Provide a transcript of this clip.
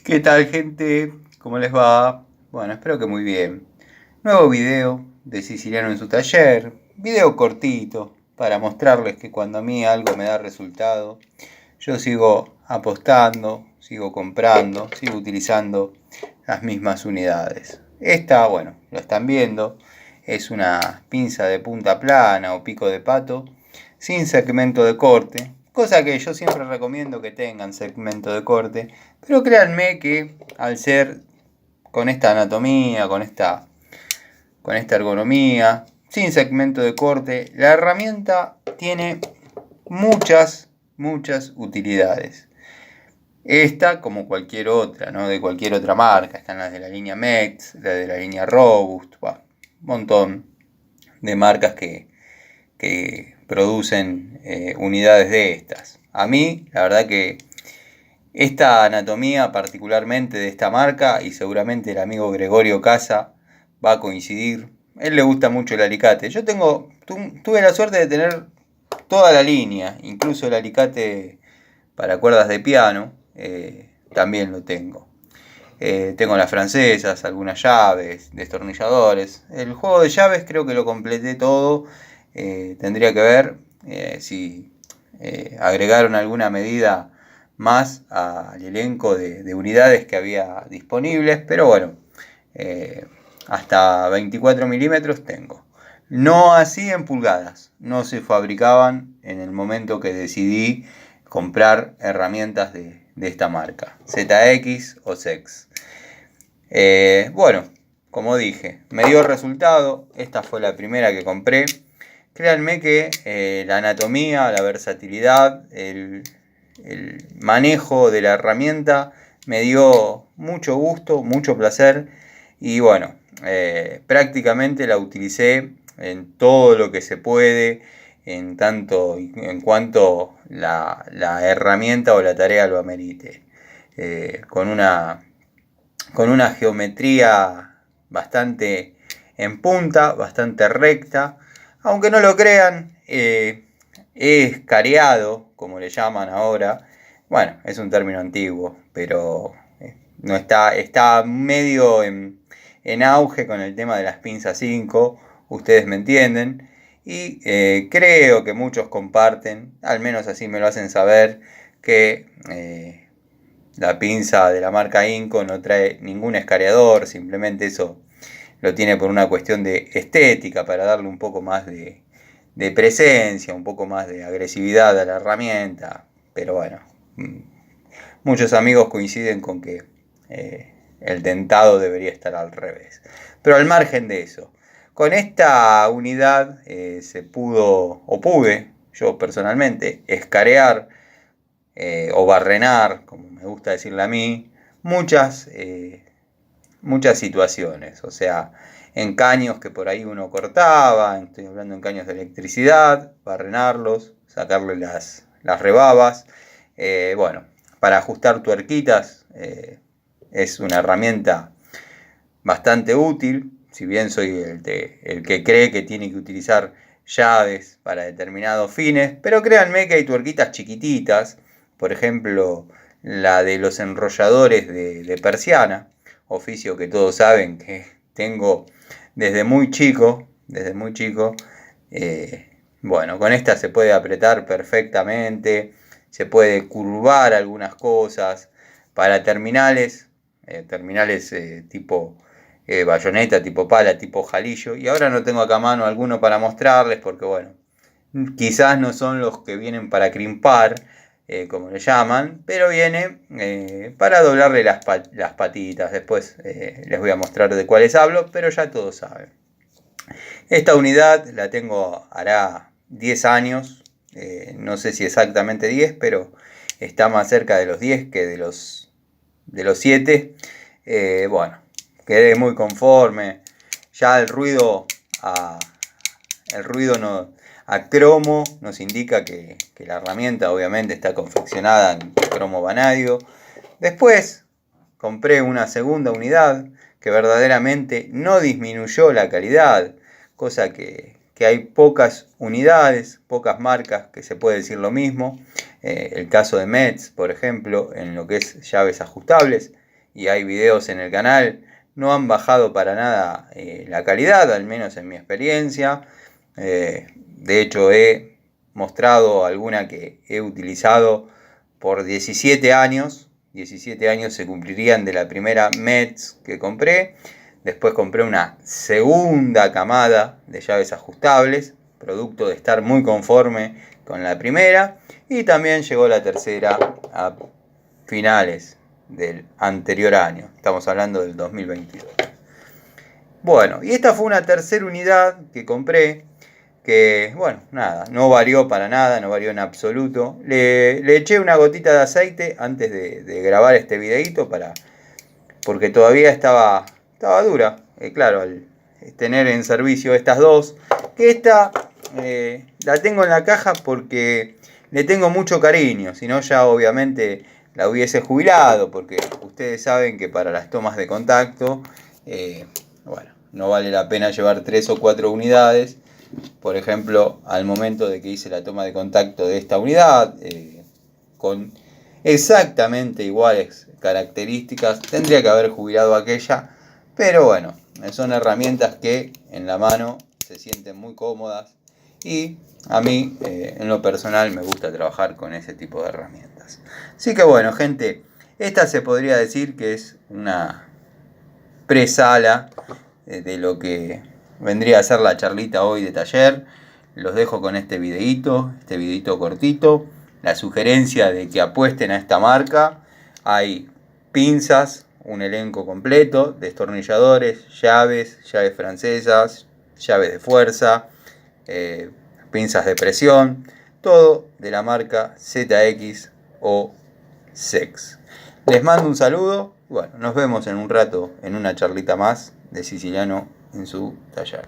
¿Qué tal, gente? ¿Cómo les va? Bueno, espero que muy bien. Nuevo video de Siciliano en su taller. Video cortito para mostrarles que cuando a mí algo me da resultado, yo sigo apostando, sigo comprando, sigo utilizando las mismas unidades. Esta, bueno, lo están viendo, es una pinza de punta plana o pico de pato sin segmento de corte, cosa que yo siempre recomiendo que tengan segmento de corte, pero créanme que al ser con esta anatomía, con esta ergonomía, sin segmento de corte, la herramienta tiene muchas utilidades. Esta, como cualquier otra, ¿no? De cualquier otra marca, están las de la línea Metz, las de la línea Robust, un montón de marcas que producen unidades de estas. A mí, la verdad que esta anatomía particularmente de esta marca, y seguramente el amigo Gregorio Casa va a coincidir, a él le gusta mucho el alicate. Yo tuve la suerte de tener toda la línea, incluso el alicate para cuerdas de piano, también lo tengo. Tengo las francesas, algunas llaves, destornilladores. El juego de llaves creo que lo completé todo. Tendría que ver si agregaron alguna medida más al elenco de unidades que había disponibles. Pero bueno, hasta 24 milímetros tengo. No así en pulgadas. No se fabricaban en el momento que decidí comprar herramientas de esta marca. ZX o SEX. Bueno, como dije, me dio resultado. Esta fue la primera que compré. Créanme que la anatomía, la versatilidad, el manejo de la herramienta me dio mucho gusto, mucho placer. Y bueno, prácticamente la utilicé en todo lo que se puede, en cuanto la herramienta o la tarea lo amerite. Con una geometría bastante en punta, bastante recta. Aunque no lo crean, es careado, como le llaman ahora. Bueno, es un término antiguo, pero no está medio en auge con el tema de las pinzas 5, ustedes me entienden. Y creo que muchos comparten, al menos así me lo hacen saber, que la pinza de la marca Inco no trae ningún escareador, simplemente eso lo tiene por una cuestión de estética, para darle un poco más de presencia, un poco más de agresividad a la herramienta. Pero bueno, muchos amigos coinciden con que el dentado debería estar al revés. Pero al margen de eso, con esta unidad se pude, yo personalmente, escarear o barrenar, como me gusta decirle a mí, muchas situaciones. O sea, en caños que por ahí uno cortaba, estoy hablando en caños de electricidad, barrenarlos, sacarle las rebabas. Bueno, para ajustar tuerquitas es una herramienta bastante útil, si bien soy el que cree que tiene que utilizar llaves para determinados fines, pero créanme que hay tuerquitas chiquititas, por ejemplo la de los enrolladores de persiana, oficio que todos saben que tengo desde muy chico. Bueno, con esta se puede apretar perfectamente, se puede curvar algunas cosas para terminales tipo bayoneta, tipo pala, tipo jalillo. Y ahora no tengo acá a mano alguno para mostrarles porque bueno, quizás no son los que vienen para crimpar, como le llaman, pero viene para doblarle las patitas. Después les voy a mostrar de cuáles hablo, pero ya todos saben. Esta unidad la tengo hará 10 años, no sé si exactamente 10, pero está más cerca de los 10 que de los 7. Bueno, quedé muy conforme. Ya el ruido a cromo nos indica que la herramienta obviamente está confeccionada en cromo vanadio. Después compré una segunda unidad que verdaderamente no disminuyó la calidad, cosa que hay pocas unidades, pocas marcas que se puede decir lo mismo. El caso de Metz, por ejemplo, en lo que es llaves ajustables, y hay videos en el canal, no han bajado para nada la calidad, al menos en mi experiencia. De hecho, he mostrado alguna que he utilizado por 17 años. 17 años se cumplirían de la primera Metz que compré. Después compré una segunda camada de llaves ajustables, producto de estar muy conforme con la primera. Y también llegó la tercera a finales del anterior año. Estamos hablando del 2022. Bueno, y esta fue una tercera unidad que compré, que, bueno, nada, no varió para nada, no varió en absoluto. Le eché una gotita de aceite antes de grabar este videito porque todavía estaba dura. Claro, al tener en servicio estas dos, que esta la tengo en la caja porque le tengo mucho cariño, si no ya obviamente la hubiese jubilado, porque ustedes saben que para las tomas de contacto, bueno, no vale la pena llevar 3 o 4 unidades. Por ejemplo, al momento de que hice la toma de contacto de esta unidad, con exactamente iguales características, tendría que haber jubilado aquella, pero bueno, son herramientas que en la mano se sienten muy cómodas y a mí en lo personal me gusta trabajar con ese tipo de herramientas. Así que bueno, gente, esta se podría decir que es una presala de lo que vendría a ser la charlita hoy de taller. Los dejo con este videito cortito. La sugerencia de que apuesten a esta marca. Hay pinzas, un elenco completo, destornilladores, llaves francesas, llaves de fuerza, pinzas de presión, todo de la marca ZX o SEX. Les mando un saludo. Bueno, nos vemos en un rato en una charlita más de Siciliano en su taller.